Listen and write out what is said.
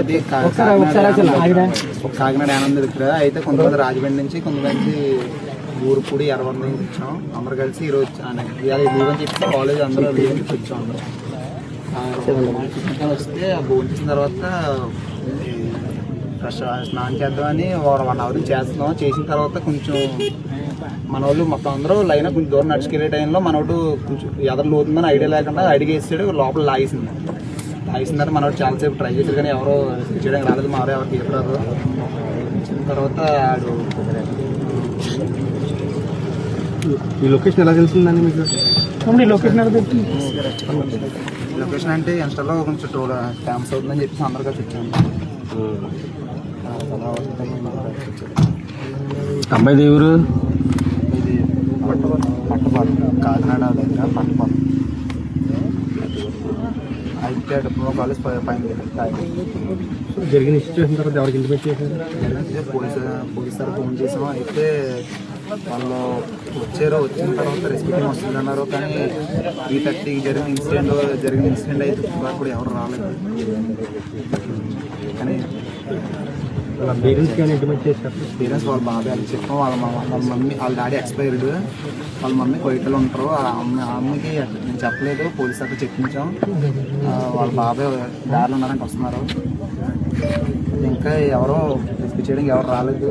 ఇది కాకినాడ ఆనంద్ ఇక్కడ అయితే కొంతమంది రాజమండ్రి నుంచి, కొంతమంది ఊరుపూడి ఎర్రవరం నుంచి వచ్చాం. అందరూ కలిసి ఈరోజు ఇవాళ లీవ్ అని చెప్పి కాలేజ్ అందరూ లీవ్ అని చెప్పి వచ్చాం. అందరూ వస్తే భోజనం చేసిన తర్వాత ఫ్రెష్ స్నానం చేద్దామని 1 అవర్ చేస్తున్నాం. చేసిన తర్వాత కొంచెం మన వాళ్ళు మొత్తం అందరూ లైన్ కొంచెం దూరం నడుచుకెళ్ళే టైంలో మనోడు కొంచెం ఎదరు లోతుందని ఐడియా లేకుండా అడిగేసాడు. లోపల లాగేసిన తర్వాత మనోడు చాలాసేపు ట్రై చేశారు కానీ ఎవరో చేయడానికి రాలేదు. మా ఎవరు తీయరాదు. వచ్చిన తర్వాత ఆడు ఈ లొకేషన్ ఎలా తెలిసిందండి మీకు? లొకేషన్ అంటే ఇన్స్టాలో కొంచెం ఫేమస్ అవుతుందని చెప్పేసి అందరు కలిసి వచ్చాము. అమ్మాయి దేవురు ఇది పట్టపాడు కాకినాడ దగ్గర పట్టపాడు అయితే డిప్లొమా కాలేజ్ పైన జరిగిన సిచ్యువేషన్ తర్వాత ఎవరికి ఇంటిమేట్ చేశారు? పోలీస్ సార్ ఫోన్ చేసాము. అయితే వాళ్ళు వచ్చిన తర్వాత రెస్క్యూ టీమ్ వస్తుందన్నారు. కానీ 3:30 జరిగిన ఇన్సిడెంట్ అయితే కూడా ఎవరు రాలేదు. కానీ వాళ్ళ పేరెంట్స్కి కానీ ఇంటిమేట్ చేశారు. పేరెంట్స్ వాళ్ళ బాబాయ్ అని చెప్పాం. వాళ్ళ మమ్మీ వాళ్ళ డాడీ ఎక్స్పైర్డ్, వాళ్ళ మమ్మీ కొయిటలో ఉంటారు. ఆ అమ్మకి నేను చెప్పలేదు, పోలీస్ అక్కడ చెప్పించాం. వాళ్ళ బాబాయ్ దారిలో ఉన్నారంటే వస్తున్నారు. ఇంకా ఎవరో రెస్క్యూ చేయడానికి ఎవరు రాలేదు.